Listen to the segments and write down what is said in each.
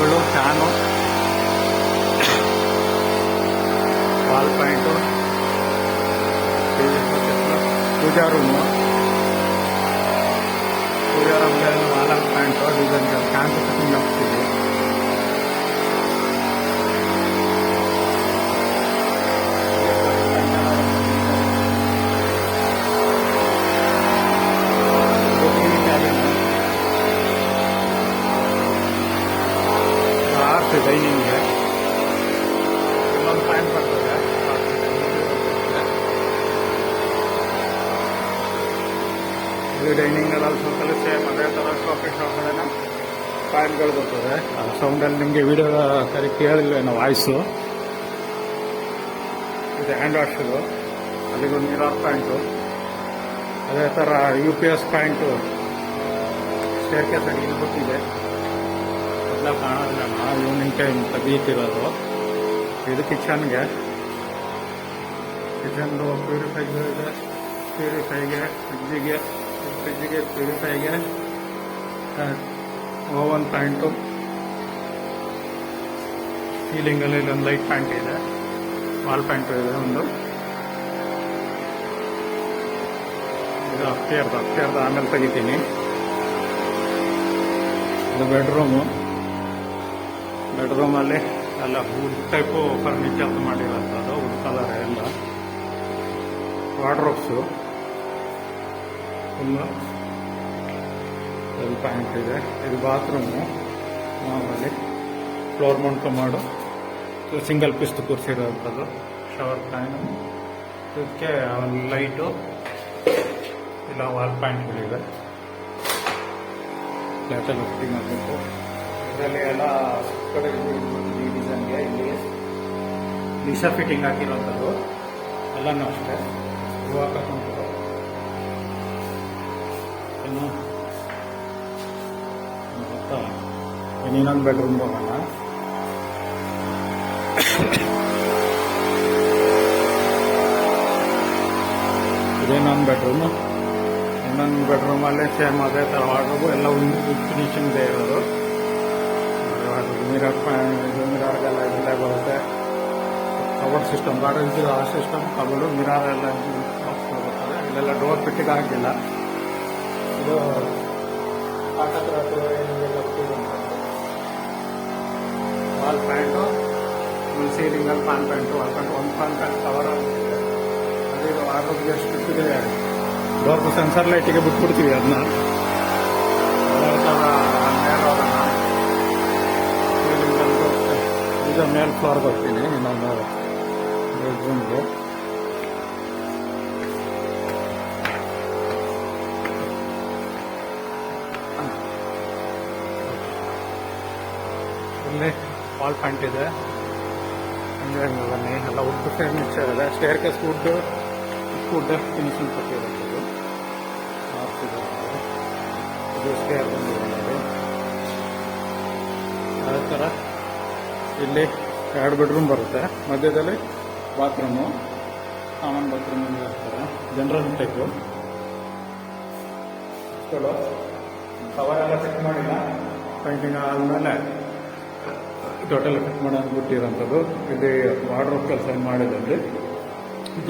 ಲೈಟ್ಗಳು, fan, wall point, ಪೂಜಾ room, ಪೂಜಾ ರೂಮ್ಗೆ wall point, design fan setting ಆಗ್ತಿದೆ. ಡೈನಿಂಗ್ಗೆ ಇಲ್ಲೊಂದು ಫ್ಯಾನ್ ಬರ್ತದೆ. ಇದು ಡೈನಿಂಗಲ್ಲಿ ಸ್ವಲ್ಪ ಸೇಮ್ ಅದೇ ಥರ ಕಾಫಿ ಶಾಪ್ಗಳನ್ನ ಫ್ಯಾನ್ಗಳು ಬರ್ತದೆ. ಸೌಂಡಲ್ಲಿ ನಿಮಗೆ ವಿಡಿಯೋ ಸರಿ ಕೇಳಿಲ್ವೇನೋ ವಾಯ್ಸು. ಇದು ಹ್ಯಾಂಡ್ ವಾಶು, ಅಲ್ಲಿಗೊಂದು ಮಿರರ್ ಪಾಯಿಂಟು, ಅದೇ ಥರ UPS ಪಾಯಿಂಟು ಸ್ಟೇರ್ ಕೇಸ್ ಆಗಿ ಇಲ್ಲಿ ಗೊತ್ತಿದೆ. ಕಾಣೋದಿಲ್ಲ, ಈವ್ನಿಂಗ್ ಟೈಮ್ ತೆಗೀತಿರೋದು. ಇದು ಕಿಚನ್ಗೆ ಪ್ಯೂರಿಫೈಗೆ ಇದೆ, ಫ್ರಿಜ್ಜಿಗೆ ಪ್ಯೂರಿಫೈಗೆ ಓವನ್ ಪ್ಯಾಂಟು, ಸೀಲಿಂಗಲ್ಲಿ ಇಲ್ಲೊಂದು ಲೈಟ್ ಪ್ಯಾಂಟ್ ಇದೆ, ವಾಲ್ ಪ್ಯಾಂಟು ಇದೆ ಒಂದು. ಇದು ಅಪ್ಸ್ಟೇರ್ದು ಆಮೇಲೆ ತೆಗಿತೀನಿ. ಇದು ಬೆಡ್ರೂಮಲ್ಲಿ ಎಲ್ಲ ವುಡ್ ಟೈಪು ಫರ್ನಿಚರ್ ಮಾಡಿರೋಂಥದ್ದು, ವುಡ್ ಕಲರ್ ಎಲ್ಲ. ವಾರ್ಡ್ರೋಬ್ಸು ಫುಲ್ಲು ಸ್ವಲ್ಪ ಪ್ಯಾಂಟ್ ಇದೆ. ಇದು ಬಾತ್ರೂಮು ಮಾಮೂಲಿ ಫ್ಲೋರ್ ಮೌಂಟ್ ಮಾಡು, ಸಿಂಗಲ್ ಪಿಸ್ಟ್ ಕೂರಿಸಿರೋಂಥದ್ದು. ಶವರ್ ಫ್ಯಾನು, ಇದಕ್ಕೆ ಲೈಟು, ಇಲ್ಲ ವಾಲ್ ಪ್ಯಾಂಟ್ಗಳಿವೆ. ಲೈಟೆಲ್ಲ ಫಿಟ್ಟಿಂಗ್ ಆಗಬೇಕು. ಇದರಲ್ಲಿ ಎಲ್ಲ ಕಡೆ ಈ ಡಿಸೈನ್ಗೆ ಇಲ್ಲಿ ಲೀಸಾ ಫಿಟ್ಟಿಂಗ್ ಹಾಕಿರೋಂಥದ್ದು ಎಲ್ಲನೂ ಅಷ್ಟೇ. ಹೂವು ಹಾಕೊಂಡು ಇನ್ನು ಗೊತ್ತಾ, ಇನ್ನೊಂದು ಬೆಡ್ರೂಮ್ ಹೋಗೋಣ. ಇದೇನೊಂದು ಬೆಡ್ರೂಮು. ಇನ್ನೊಂದು ಬೆಡ್ರೂಮಲ್ಲೇ ಸೇಮ್ ಅದೇ ಥರ ವಾರ್ಡ್ರೋಬು ಎಲ್ಲ ಫಿನಿಶಿಂಗ್ ಇರೋದು. ಮಿರಾರ್ಗೆಲ್ಲ ಇಲ್ಲೇ ಬರುತ್ತೆ. ಕಬೋರ್ಡ್ ಸಿಸ್ಟಮ್, ಗಾರ್ಡನ್ ಆ ಸಿಸ್ಟಮ್, ಕಬೋರ್ಡು, ಮಿರಾರ್ ಎಲ್ಲ ಬರ್ತದೆ. ಇಲ್ಲೆಲ್ಲ ಡೋರ್ ಫಿಟ್ಟಿಂಗ್ ಆಗಿಲ್ಲ. ಇದು ವಾಲ್ ಪ್ಯಾಂಟು, ಸೀಲಿಂಗಲ್ಲಿ ಫ್ಯಾನ್ ಪ್ಯಾಂಟು, ವಾಲ್ ಪ್ಯಾಂಟು, ಒಂದು ಫ್ಯಾನ್ ಪ್ಯಾಂಟ್ ಕವರ್ ಆಗಿದೆ. ಅದೇ ವಾರ್ಡ್ರೋಬ್ಗೆ ಎಷ್ಟು ಬಿಟ್ಟಿದೆ, ಡೋರ್ದು ಸೆನ್ಸರ್ ಲೈಟಿಗೆ ಬಿಟ್ಬಿಡ್ತೀವಿ ಅದನ್ನ. ಈಗ ಮೇಲ್ ಫ್ಲೋರ್ ಬರ್ತೀನಿ ಇನ್ನೊಂದು ಬೆಡ್ರೂಮ್ಗೆ. ಇಲ್ಲಿ ವಾಲ್ ಪ್ಯಾಂಟ್ ಇದೆ. ಹಂಗೆ ಬನ್ನಿ, ಎಲ್ಲ ವುಡ್ ಫರ್ನಿಚರ್ ಇದೆ. ಸ್ಟೇರ್ ಕೇಸ್ ವುಡ್ ಫಿನಿಶಿಂಗ್ ಕೊಟ್ಟಿರೋದು. ಇದು ಸ್ಟೇರ್ ಬಂದಿದೆ. ಅದೇ ಥರ ಇಲ್ಲಿ 2 ಬೆಡ್ರೂಮ್ ಬರುತ್ತೆ. ಮಧ್ಯದಲ್ಲಿ ಬಾತ್ರೂಮು, ಕಾಮನ್ ಬಾತ್ರೂಮ್ ಇರ್ತಾರೆ, ಜನರಲ್ ಟೈಪು. ಕವರೆಲ್ಲ ಚೆಕ್ ಮಾಡಿಲ್ಲ, ಪೇಂಟಿಂಗ್ ಆದಮೇಲೆ ಟೋಟಲ್ ಫಿಟ್ ಮಾಡಿ ಅಂದ್ಬಿಟ್ಟಿರೋಂಥದ್ದು. ಇಲ್ಲಿ ವಾರ್ಡ್ರೋಬ್ ಕೆಲಸ ಮಾಡಿದಲ್ಲಿ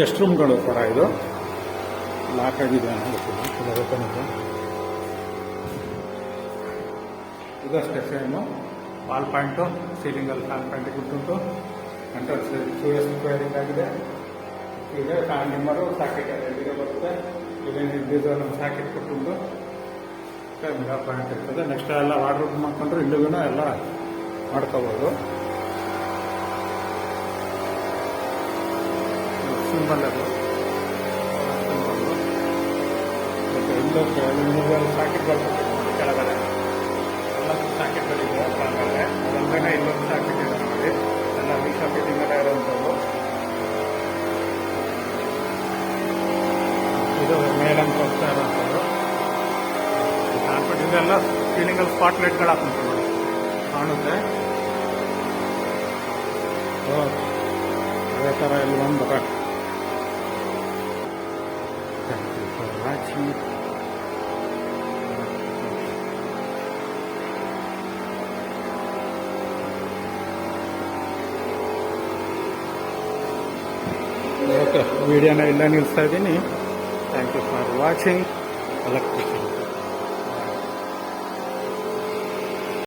ಗೆಸ್ಟ್ ರೂಮ್ಗಳು ಕೂಡ. ಇದು ಲಾಕ್ ಆಗಿದೆ ಅನ್ನೋ ಗೊತ್ತಿಲ್ಲ, ಓಪನ್ ಇದೆ. ಇದಷ್ಟೇ ಸೇಮು. ವಾಲ್ ಪಾಯಿಂಟು, ಸೀಲಿಂಗಲ್ಲಿ ಫ್ಯಾನ್ ಪ್ಯಾಂಟಿಗೆ ಬಿಟ್ಟುಂಟು, ಎಂಟ್ರೆನ್ಸ್ ಸ್ಕ್ವೇರಿಂಗ್ ಆಗಿದೆ. ಈಗ ಫ್ಯಾನ್ ನಿಮ್ಮರು ಸಾಕೆಟ್ ಎಲ್ಲಿಗೆ ಬರುತ್ತೆ. ಇದೇನು ಡೀಸಲ್ ಸಾಕೆಟ್ ಕೊಟ್ಟುಂಟು ಮಿರರ್ ಪಾಯಿಂಟ್ ಇರ್ತದೆ. ನೆಕ್ಸ್ಟ್ ಎಲ್ಲ ವಾರ್ಡ್ರೋಬ್ ಮಾಡ್ಕೊಂಡ್ರೆ ಇಲ್ಲಿಗೂ ಎಲ್ಲ ಮಾಡ್ಕೋಬೋದು. ಸಿಂಬಲ್ ಅದು ಇಲ್ಲೂ ಸಾಕೆಟ್ ಬರ್ತದೆ ಕೆಳಗಡೆ. ಎಲ್ಲ ಸಾಕೆಟ್ಗಳಿದೆ ಕೆಳಗಡೆ. ಅದಲ್ಲದೆ ಇಲ್ಲೊಂದು ಸಾಕೆಟ್ ಇದೆ ನೋಡಿ, ಎಲ್ಲ ಈ ಸಾಕೆಟಿಂಗ್ ಎಲ್ಲ ಇರೋವಂಥದ್ದು. ಇದು ಮೇಲಂತ ಹೋಗ್ತಾ ಇರೋಂಥದ್ದು. ಇದೆಲ್ಲ ಸೀಲಿಂಗಲ್ಲಿ ಸ್ಪಾಟ್ ಲೈಟ್ಗಳು ಹಾಕೊಂಡು ಕಾಣುತ್ತೆ. ಅದೇ ಥರ ಇಲ್ಲಿ ಒಂದು ಓಕೆ ವಿಡಿಯೋನ ಇಲ್ಲ ನಿಲ್ಲಿಸ್ತಾ ಇದ್ದೀನಿ. Thank you for watching electrical.